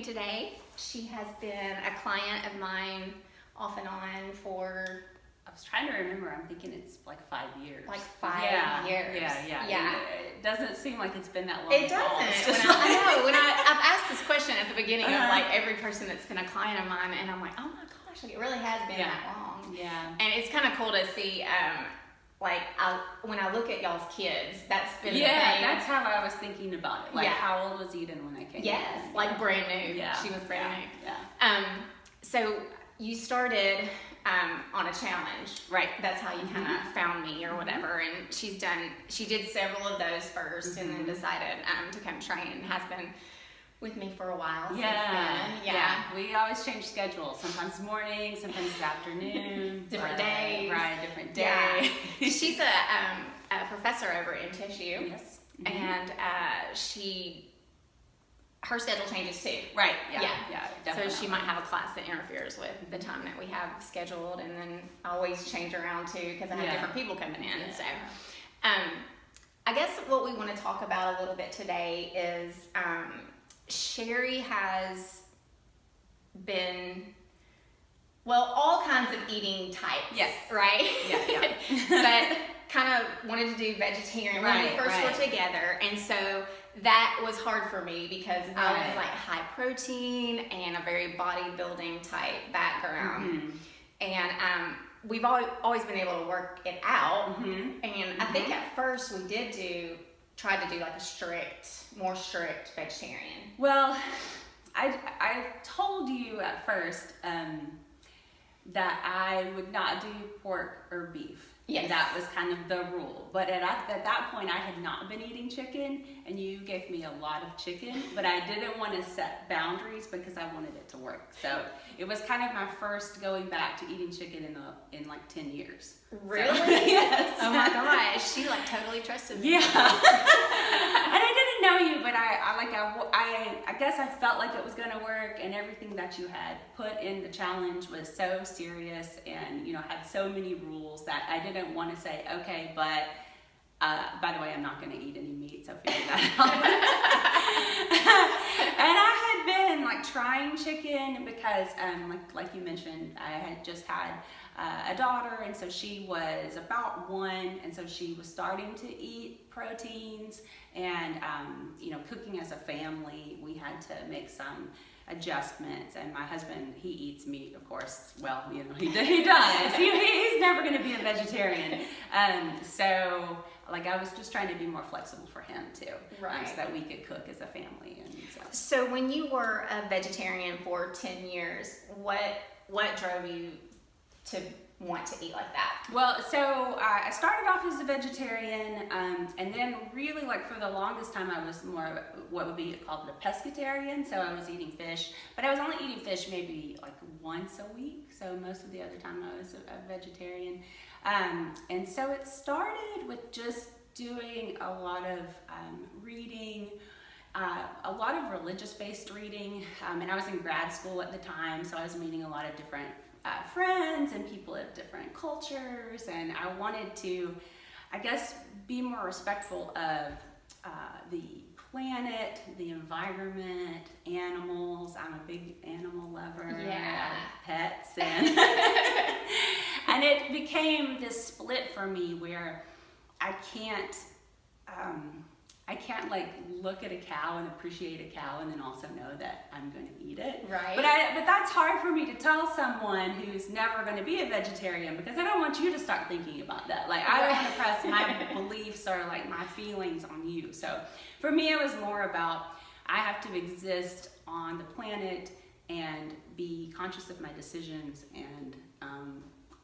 me today. She has been a client of mine off and on for... I was trying to remember. I'm thinking it's like 5 years. Like 5 years. Yeah. It doesn't seem like it's been that long. It doesn't. I've asked this question at the beginning of like every person that's been a client of mine, and I'm like, oh my gosh, like it really has been that long. Yeah. And it's kind of cool to see, when I look at y'all's kids, that's been the thing. That's how I was thinking about it. Like, how old was Eden when I came? Yes, like brand new. Yeah. She was brand new. Yeah. So you started on a challenge, right? That's how you kind of found me or whatever. And she did several of those first, and then decided to come train, and has been with me for a while. Yeah. We always change schedules. Sometimes morning, sometimes it's afternoon. Different days. Right, different day. Yeah. She's a professor over in Tissue. Yes. And her schedule changes too. Right. Yeah. Definitely. So she might have a class that interferes with the time that we have scheduled, and then I always change around too because I have different people coming in. Yeah. So, I guess what we want to talk about a little bit today is Sheri has been, all kinds of eating types. Yes. Right? Yeah. But kind of wanted to do vegetarian when we first were together, and so that was hard for me because I was like high protein and a very bodybuilding type background, and we've always been able to work it out. And I think at first we tried to do like a more strict vegetarian. Well, I told you at first that I would not do pork or beef. Yes. That was kind of the rule. But at that point, I had not been eating chicken, and you gave me a lot of chicken, but I didn't want to set boundaries because I wanted it to work. So it was kind of my first going back to eating chicken in like 10 years. Really? So, yes. Oh my gosh, she like totally trusted me. Yeah. And I didn't know you, but I guess I felt like it was going to work, and everything that you had put in the challenge was so serious and, had so many rules that I didn't want to say, okay, but by the way, I'm not going to eat any meat, so figure that out. And I had been like trying chicken because, like you mentioned, I had just had a daughter, and so she was about 1, and so she was starting to eat proteins, and cooking as a family, we had to make some adjustments. And my husband, he eats meat, of course. Well, he does. He's never going to be a vegetarian. So like I was just trying to be more flexible for him too, right? So that we could cook as a family. And so when you were a vegetarian for 10 years, what drove you to want to eat like that? Well, so I started off as a vegetarian, and then really like for the longest time I was more of what would be called a pescatarian. So I was eating fish, but I was only eating fish maybe like once a week. So most of the other time I was a vegetarian. And so it started with just doing a lot of reading, a lot of religious-based reading, and I was in grad school at the time, so I was meeting a lot of different friends and people of different cultures, and I wanted to, I guess, be more respectful of the planet, the environment, animals. I'm a big animal lover. Yeah. Pets, and and it became this split for me where I can't like look at a cow and appreciate a cow and then also know that I'm going to eat it. Right. But that's hard for me to tell someone who's never going to be a vegetarian, because I don't want you to start thinking about that. Like I don't want to press my beliefs or like my feelings on you. So for me, it was more about I have to exist on the planet and be conscious of my decisions, and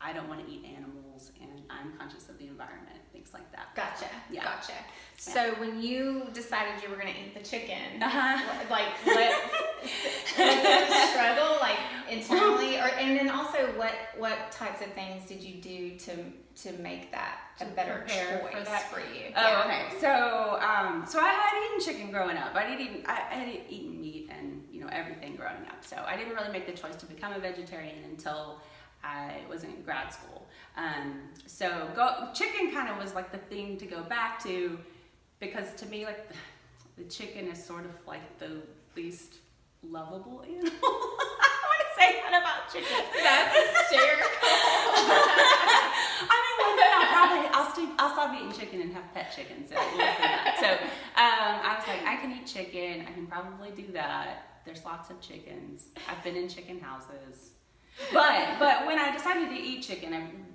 I don't want to eat animals, and I'm conscious of the environment, things like that. Gotcha. Yeah. Gotcha. So when you decided you were going to eat the chicken, like what was there a struggle like internally, and then also what types of things did you do to make that a better choice for you? Oh, okay. So so I had eaten chicken growing up. I had eaten meat and everything growing up. So I didn't really make the choice to become a vegetarian until I was in grad school. So chicken kind of was like the thing to go back to, because to me, like the chicken is sort of like the least lovable animal. I want to say that about chickens. That's hysterical. I mean, one day I'll stop eating chicken and have pet chicken. So we'll see that. So I was like, I can eat chicken. I can probably do that. There's lots of chickens. I've been in chicken houses. But when I decided to eat chicken,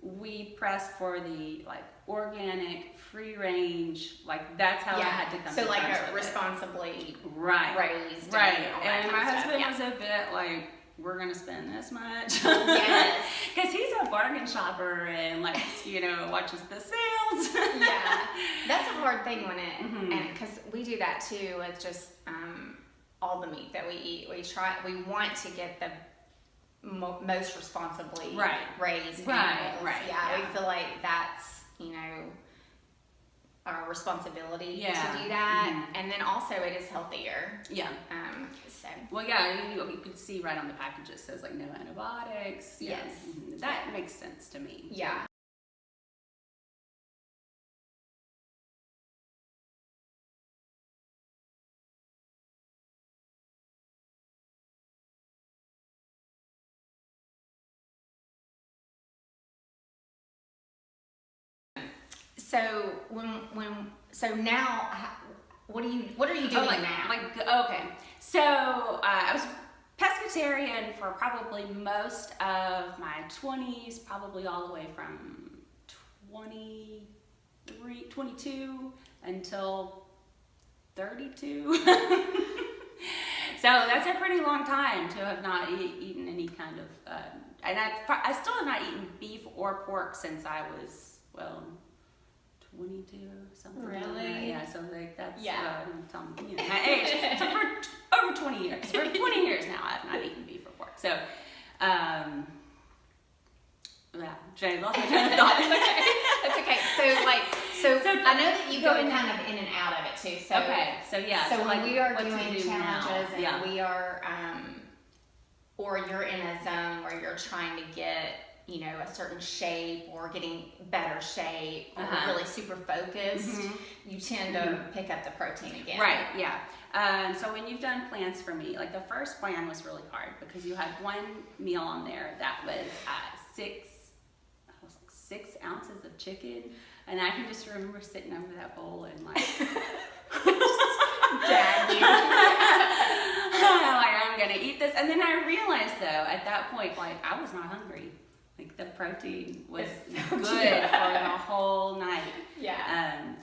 we pressed for the like organic, free range, like that's how I had to come to so like terms a with responsibly right. raised. Right. And my husband was a bit like, we're gonna spend this much. Yes. Because he's a bargain shopper and likes, watches the sales. Yeah. That's a hard thing when and because we do that too with just all the meat that we eat. We want to get the most responsibly raised animals. Right. Yeah, we feel like that's, our responsibility to do that. And then also it is healthier. Yeah. So. Well, yeah, you can see right on the package it says like no antibiotics. Yes. That makes sense to me. Yeah. So now, what are you doing now? Okay. So I was pescatarian for probably most of my 20s, probably all the way from 22 until 32. So that's a pretty long time to have not eaten any kind of, and I still have not eaten beef or pork since I was, 22 or something. Really? Like that. Yeah, so like that's my age. So for over 20 years. For 20 years now I've not eaten beef or pork. So Jay, lost my train of thought. That's okay. So I know that you go kind of in and out of it too. So So when we are doing do challenges now? and we are or you're in a zone where you're trying to get a certain shape or getting better shape or really super focused, you tend to pick up the protein again. Right, yeah. So when you've done plans for me, like the first plan was really hard because you had one meal on there that was 6 ounces of chicken, and I can just remember sitting over that bowl and like gagging. Like, I'm gonna eat this, and then I realized though at that point, like I was not hungry. Like the protein was good for the whole night. Yeah.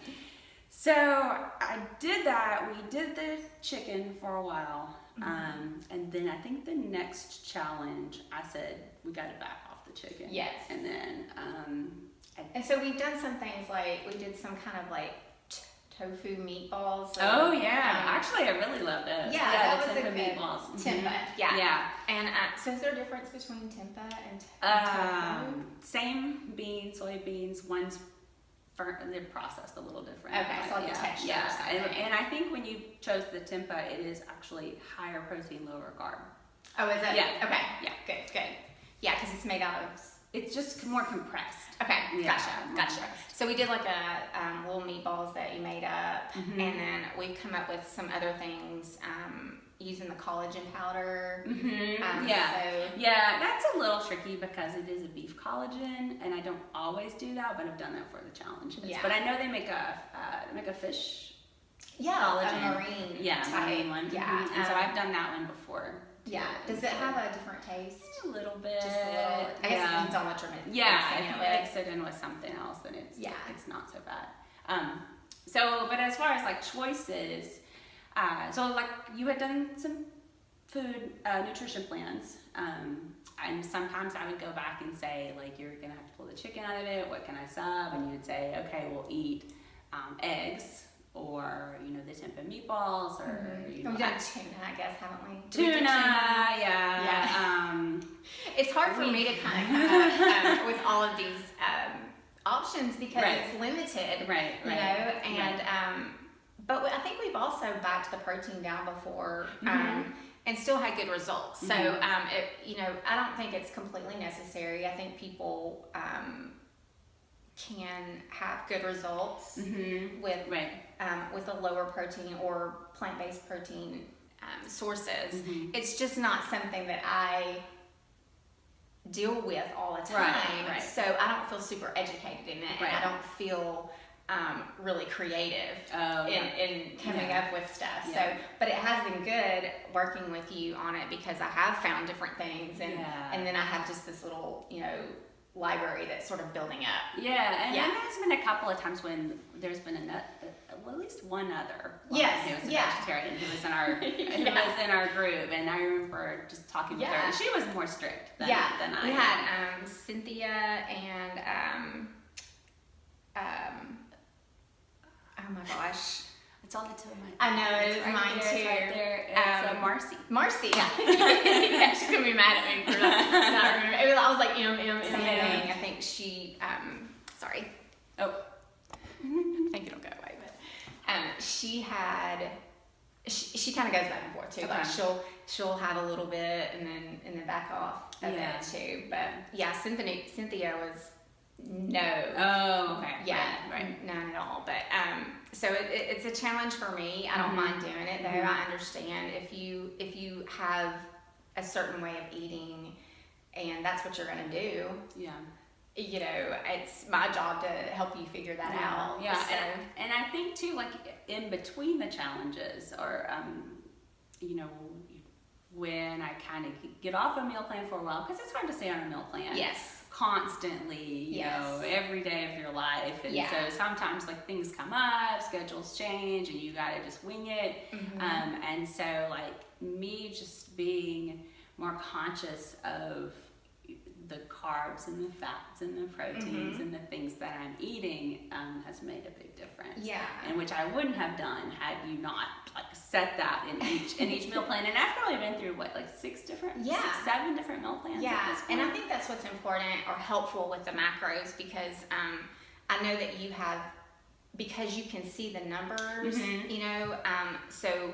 So I did that. We did the chicken for a while. And then I think the next challenge, I said, we got to back off the chicken. Yes. And then, and so we've done some things like, we did some kind of like tofu meatballs. Oh yeah, actually I really love those. Yeah, that was tempeh a good meatballs. Tempeh, yeah. Yeah. And so is there a difference between tempeh and tofu? Same beans, soybeans. One's they're processed a little different. Okay, so like the texture. Yeah, and I think when you chose the tempeh, it is actually higher protein, lower carb. Oh, is it? Yeah. Okay. Yeah. Good. Yeah, because it's made out of. It's just more compressed. Okay. Yeah, Gotcha. So we did like a little meatballs that you made up, and then we've come up with some other things using the collagen powder. Yeah, that's a little tricky because it is a beef collagen, and I don't always do that, but I've done that for the challenges. Yeah. But I know they make a fish. Collagen. A marine. marine one. Yeah. And so I've done that one before. Yeah. Does it have a different taste? A little bit. Just a little. I guess it depends on what you're mixing if you mix it in with something else, then it's not so bad. But as far as like choices, so like you had done some food nutrition plans, and sometimes I would go back and say like you're gonna have to pull the chicken out of it. What can I sub? And you'd say okay, we'll eat eggs. Or the tempeh meatballs, or we've done tuna, I guess, haven't we? Tuna, yeah. It's hard for me to kind of come up with all of these options because it's limited, right? And but I think we've also backed the protein down before, and still had good results. So I don't think it's completely necessary. I think people can have good results with a lower protein or plant-based protein sources. It's just not something that I deal with all the time. Right. So I don't feel super educated in it, and I don't feel really creative in coming up with stuff. So, but it has been good working with you on it, because I have found different things, and then I have just this little, library that's sort of building up. And then there's been a couple of times when there's been at least one other woman who was a vegetarian who was in our was in our group, and I remember just talking with her, and she was more strict than I am. We had Cynthia and oh my gosh, it's on the tip of my tongue. I know, it's right mine there, too. It's right there. It's Marcy. Marcy, yeah. She's gonna be mad at me for not remembering. I was like I think she sorry. Oh. I think it'll go away, but she kind of goes back and forth too. Okay. Like she'll have a little bit and then back off of it too. But Cynthia was no. Oh, okay. Yeah, right. None at all. But so it's a challenge for me. I don't mind doing it though. I understand if you have a certain way of eating and that's what you're gonna do. Yeah. It's my job to help you figure that out. Yeah, so. and I think too, like in between the challenges, or when I kind of get off a meal plan for a while, because it's hard to stay on a meal plan. Yes. Constantly, you know, every day of your life, and so sometimes like things come up, schedules change, and you gotta just wing it. And so like me just being more conscious of the carbs and the fats and the proteins and the things that I'm eating has made a big difference. Yeah. And which I wouldn't have done had you not like set that in each meal plan. And I've probably been through six, 7 different meal plans. Yeah. At this point. And I think that's what's important or helpful with the macros, because I know that you have, because you can see the numbers, so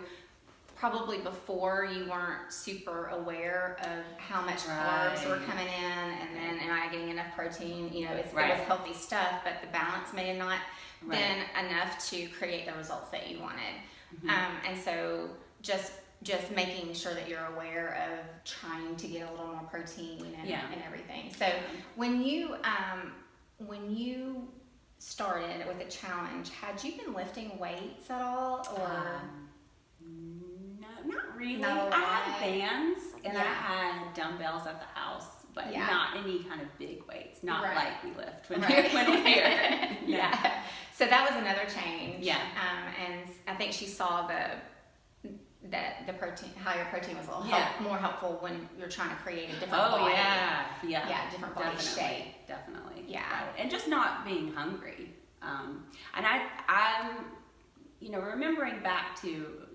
probably before you weren't super aware of how much carbs were coming in, and then am I getting enough protein? It was healthy stuff, but the balance may have not been enough to create the results that you wanted. And so just making sure that you're aware of trying to get a little more protein and everything. So when you started with a challenge, had you been lifting weights at all, or? No, not really. Not I had bands and I had dumbbells at the house, but not any kind of big weights. Not like we lift when we're here. So that was another change. Yeah. And I think she saw the protein, how your protein was a little more helpful when you're trying to create a different body. Different body shape. Definitely. Yeah. Right. And just not being hungry. And I'm remembering back to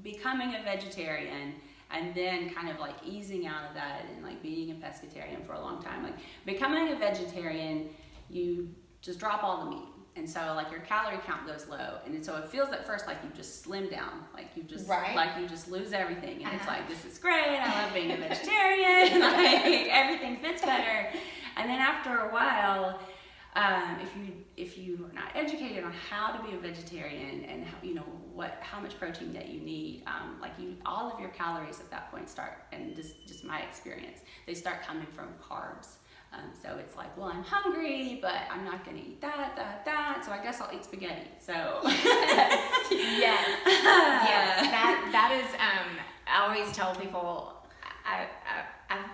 becoming a vegetarian and then kind of like easing out of that and like being a pescatarian for a long time. Like becoming a vegetarian, you just drop all the meat. And so like your calorie count goes low. And so it feels at first like you just slim down, like you just like you just lose everything. And it's like, this is great. I love being a vegetarian. Like everything fits better. And then after a while, if you are not educated on how to be a vegetarian and how much protein that you need, all of your calories at that point start, and just my experience, they start coming from carbs. So it's like, well, I'm hungry, but I'm not going to eat that, so I guess I'll eat spaghetti. So yes. That is. I always tell people, I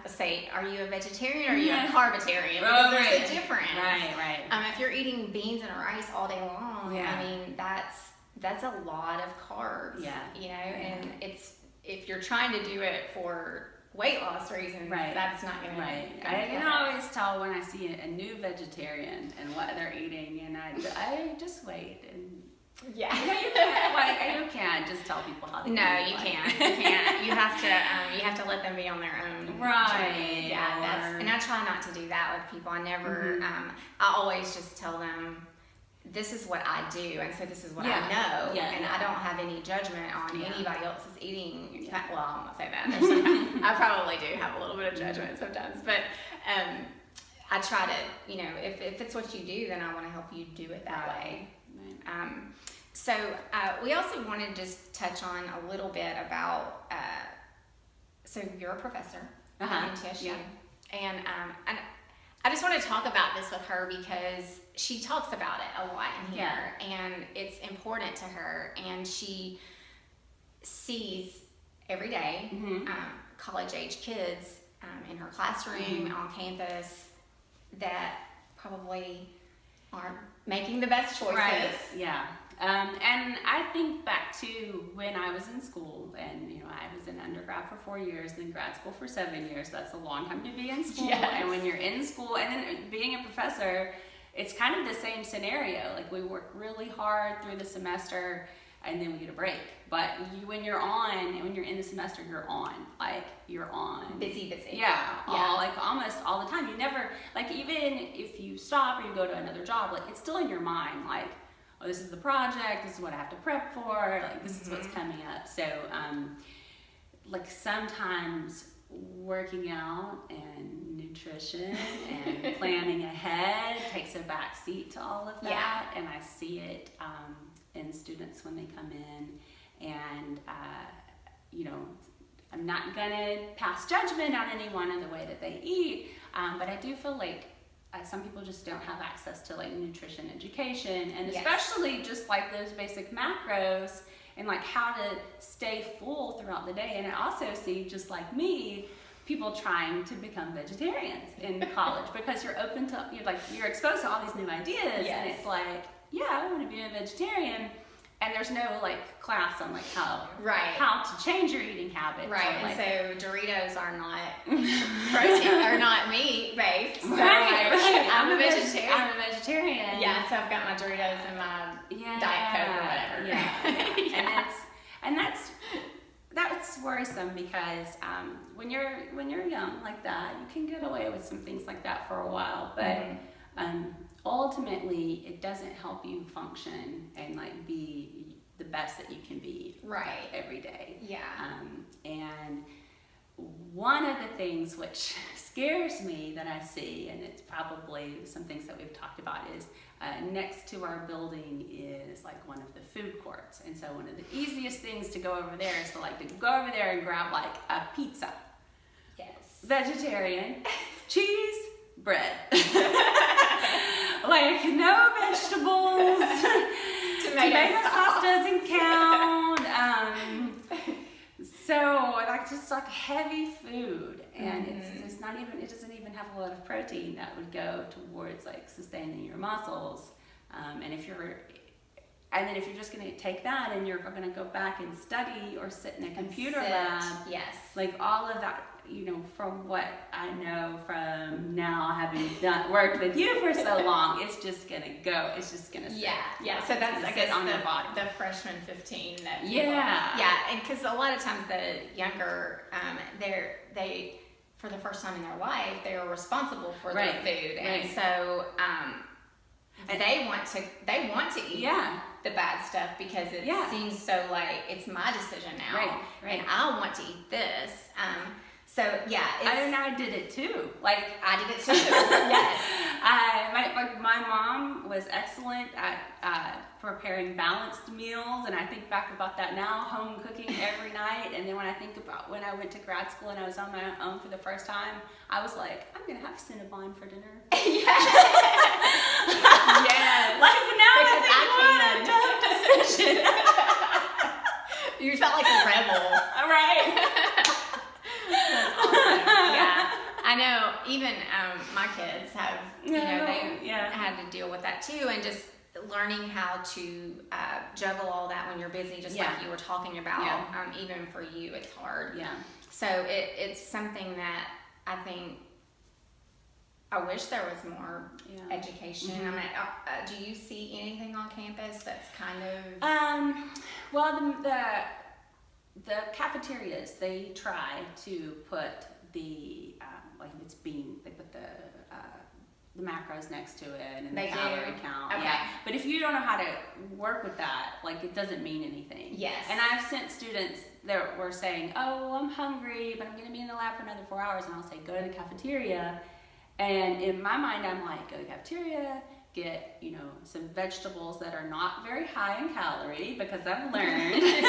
say, are you a vegetarian or are you a carbitarian? Because there's a difference. Right. If you're eating beans and rice all day long, I mean that's a lot of carbs. And it's, if you're trying to do it for weight loss reasons, that's not going to I can always tell when I see a new vegetarian and what they're eating, and I just wait and. You can't just tell people how to eat. No, you can't. You have to let them be on their own. Right. Yeah, and I try not to do that with people. I never. I always just tell them, this is what I do, and so this is what I know, and I don't have any judgment on anybody else's eating. Well, I'm not saying that. I probably do have a little bit of judgment sometimes, but I try to, if it's what you do, then I want to help you do it that way. So we also wanted to just touch on a little bit about, so you're a professor at TSU, and I just want to talk about this with her because she talks about it a lot in here, and it's important to her, and she sees every day college-age kids in her classroom, on campus, that probably aren't making the best choices. Right. Yeah. And I think back to when I was in school, and I was in undergrad for 4 years, then grad school for 7 years. That's a long time to be in school. Yes. And when you're in school, and then being a professor, it's kind of the same scenario. Like, we work really hard through the semester, and then we get a break. But when you're in the semester, you're on. Like, you're on. Busy. Yeah. Almost all the time. You never, like, even if you stop or you go to another job, like, it's still in your mind. Like, oh, this is the project, this is what I have to prep for, like, this is what's coming up. So, like, sometimes working out and nutrition and planning ahead takes a back seat to all of that. And I see it in students when they come in, and I'm not gonna pass judgment on anyone in the way that they eat, but I do feel like some people just don't have access to, like, nutrition education, and especially just, like, those basic macros and, like, how to stay full throughout the day. And I also see, just like me, people trying to become vegetarians in college because you're exposed to all these new ideas, and it's like, I want to be a vegetarian, and there's no, like, class on, like, how to change your eating habits. Right, or, like, and so Doritos are not protein, are not meat based. So I'm a vegetarian. I'm a vegetarian. Yeah, so I've got my Doritos and my Diet Coke or whatever. Yeah. And that's worrisome because when you're young like that, you can get away with some things like that for a while, but ultimately it doesn't help you function and, like, be the best that you can be every day. And one of the things which scares me that I see, and it's probably some things that we've talked about, is next to our building is, like, one of the food courts. And so one of the easiest things to go over there is to go over there and grab, like, a pizza. Yes. Vegetarian, cheese, bread. Like, no vegetables. Tomato sauce doesn't count. So, like, just, like, heavy food, and it's not even, it doesn't even have a lot of protein that would go towards, like, sustaining your muscles. And then if you're just going to take that and you're going to go back and study or sit in a computer lab, like, all of that, from what I know from now having worked with you for so long, it's just going to go. It's just going to sit. Yeah. So that's, I guess, the freshman 15 that people, and because a lot of times the younger, they for the first time in their life, they are responsible for their food, and so they want to eat the bad stuff because it seems so, like, it's my decision now, and I want to eat this. So I did it too. Like, I did it too. Yes. My mom was excellent at preparing balanced meals, and I think back about that now, home cooking every night. And then when I think about when I went to grad school and I was on my own for the first time, I was like, I'm gonna have Cinnabon for dinner. Yes. Like, now I think, what a tough decision. You felt like a rebel. Right. That's awesome. Yeah, I know. Even my kids have, they had to deal with that too, and just learning how to juggle all that when you're busy, just like you were talking about. Even for you, it's hard. Yeah. So it's something that I think I wish there was more education. I mean, do you see anything on campus that's kind of? Well, the cafeterias, they try to put the like, it's being, they put the macros next to it and the calorie count. Okay. But if you don't know how to work with that, like, it doesn't mean anything. Yes. And I've sent students that were saying, oh, I'm hungry, but I'm going to be in the lab for another 4 hours, and I'll say, go to the cafeteria. And in my mind, I'm like, go to the cafeteria, get, you know, some vegetables that are not very high in calorie, because I've learned.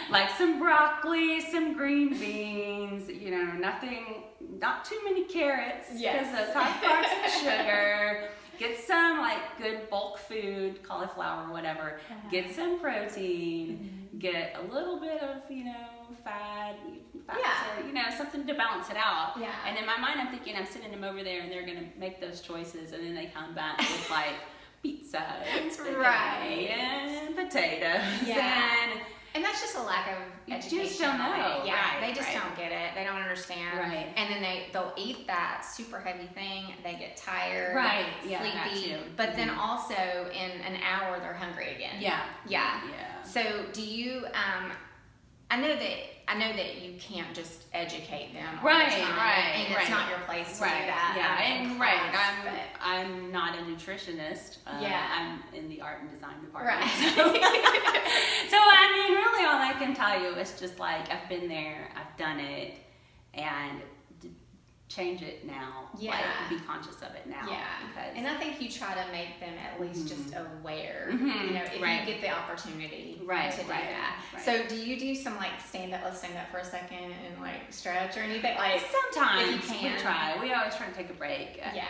Like some broccoli, some green beans, you know, not too many carrots, because those have carbs and sugar. Get some like good bulk food, cauliflower or whatever. Get some protein. Get a little bit of, you know, fat, or, you know, something to balance it out. Yeah. And in my mind, I'm thinking I'm sending them over there, and they're gonna make those choices, and then they come back with like pizza and spaghetti and potatoes. And that's just a lack of education. You just don't know. Yeah, they just don't get it. They don't understand. Right. And then they'll eat that super heavy thing. They get tired. Right. Yeah, sleepy. that too. But then also in an hour they're hungry again. Yeah. Yeah. So do you? I know that you can't just educate them. All the time, and it's not your place to do that. Yeah. I'm not a nutritionist. I'm in the art and design department. Right. So I mean, really, all I can tell you is just like, I've been there, I've done it, and change it now. Yeah. Like, be conscious of it now. Yeah. Because, and I think you try to make them at least just aware. You know, if you get the opportunity to do that. Right. So do you do some like stand up? Let's stand up for a second and like stretch or anything. Like sometimes if you can. we try. We always try to take a break. Yeah.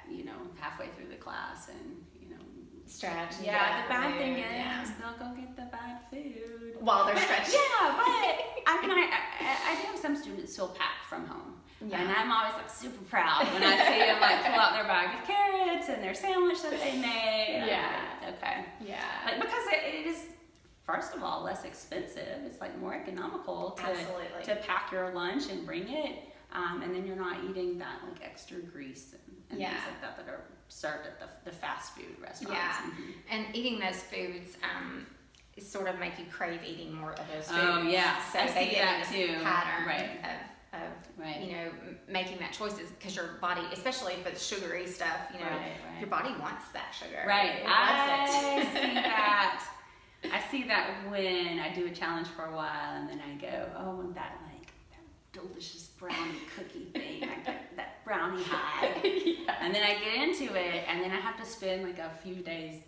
You know, halfway through the class, and you know, stretch. Yeah. The bad thing is they'll go get the bad food while they're stretching. Yeah, but I mean, I do have some students still pack from home. Yeah. And I'm always like super proud when I see them like pull out their bag of carrots and their sandwich that they made. Okay. Yeah. Like, because it is, first of all, less expensive. It's like more economical to pack your lunch and bring it. And then you're not eating that like extra grease and things like that are served at the fast food restaurants. Yeah. And eating those foods sort of make you crave eating more of those foods. Oh yeah. So I they see get that in this too. pattern of you know, making that choices, because your body, especially if it's sugary stuff, you know, your body wants that sugar. Right. I see that. I see that when I do a challenge for a while, and then I go, oh, I want that like that delicious brownie cookie thing. I get that brownie high. And then I get into it, and then I have to spend like a few days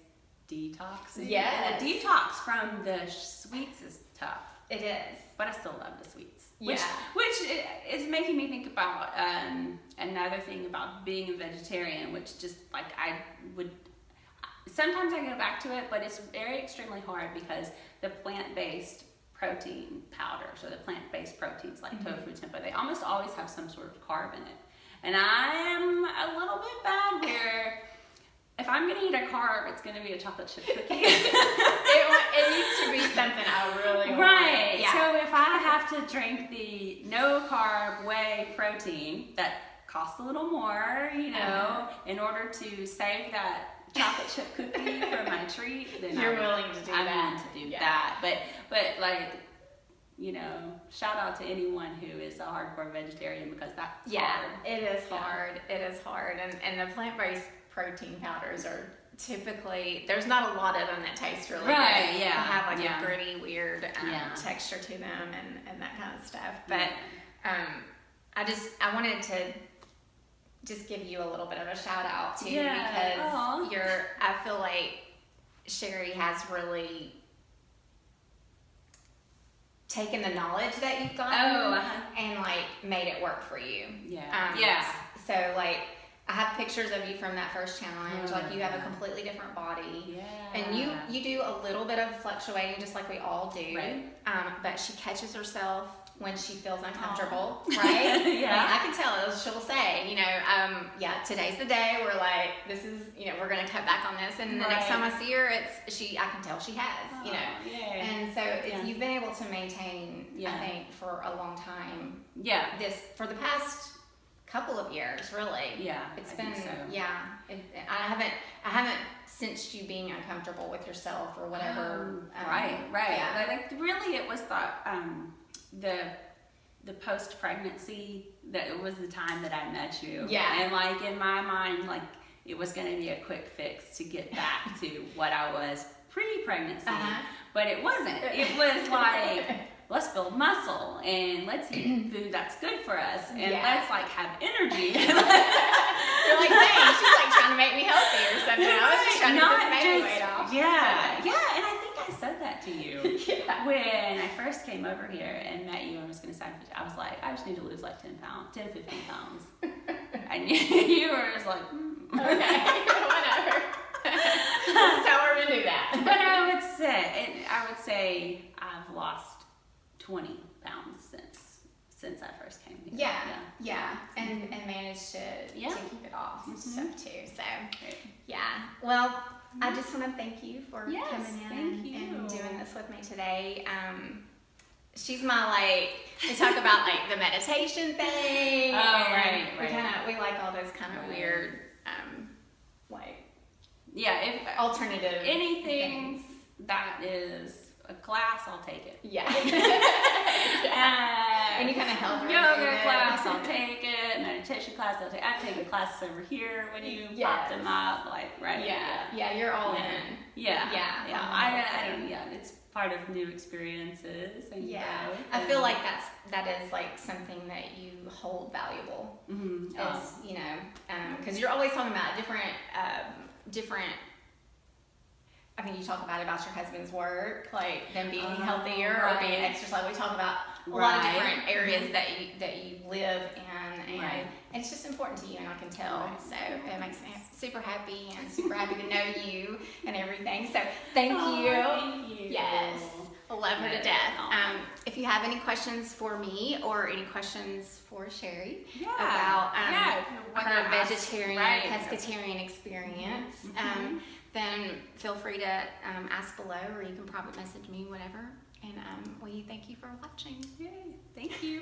detoxing. Yes. And the detox from the sweets is tough. It is. But I still love the sweets. Yeah. Which is making me think about another thing about being a vegetarian, which just like sometimes I go back to it, but it's very extremely hard because the plant-based protein powders or the plant-based proteins like tofu, tempeh, they almost always have some sort of carb in it. And I am a little bit bad where if I'm going to eat a carb, it's going to be a chocolate chip cookie. it needs to be something I really want. Right. Yeah. So if I have to drink the no carb whey protein that costs a little more, you know, in order to save that chocolate chip cookie for my treat, then I'm willing to do that. I'm willing to do that. But like, you know, shout out to anyone who is a hardcore vegetarian, because that's hard. It is hard. It is hard. And the plant-based protein powders are typically, there's not a lot of them that taste really good. They have like a gritty, weird texture to them and that kind of stuff. But I wanted to just give you a little bit of a shout out too, because I feel like Sheri has really taken the knowledge that you've gotten and like made it work for you. So like, I have pictures of you from that first challenge. Like, you have a completely different body. And you do a little bit of fluctuating, just like we all do. But she catches herself when she feels uncomfortable, right? I can tell. She'll say, you know, today's the day. We're like, this is, you know, we're going to cut back on this. And the next time I see her, I can tell she has, you know. And so if you've been able to maintain, I think, for a long time, this, for the past couple of years, really. It's been, I haven't sensed you being uncomfortable with yourself or whatever. Like really, it was the post pregnancy that it was the time that I met you. And like in my mind, like it was going to be a quick fix to get back to what I was pre-pregnancy, but it wasn't. It was like, let's build muscle and let's eat food that's good for us and let's like have energy. You're like, dang, she's like trying to make me healthy or something. I was just trying to get this baby weight off. Yeah, and I think I said that to you Yeah. when I first came over here and met you and was going to sign for you. I was like, I just need to lose like 10 to 15 pounds. And you were just like, Okay, whatever. That's how we're gonna do that. But I would say I've lost 20 pounds since I first came here. Yeah. And managed to keep it off and stuff too. So Great. yeah. Well, I just want to thank you for coming in thank you. and doing this with me today. She's my we talk about like the meditation thing. Oh, right. We like all those kind of weird If alternative anything things. that is a class, I'll take it. Yeah. Any kind of health yoga class, I'll take it. Meditation class, I'll take it. I've taken classes over here when you pop them up, Yeah, you're all in. Yeah. I don't. Yeah, it's part of new experiences. And growth, I feel like that is like something that you hold valuable. Because you're always talking about different. I mean, you talk about your husband's work, like them being healthier or being exercise. We talk about a lot of different areas that you live in, and it's just important to you, and I can tell. So it makes me super happy to know you and everything. So thank you. Thank you. Yes, I love her to death. If you have any questions for me or any questions for Sheri about her vegetarian, pescatarian experience, then feel free to ask below, or you can probably message me, whatever. And we thank you for watching. Yay. Thank you.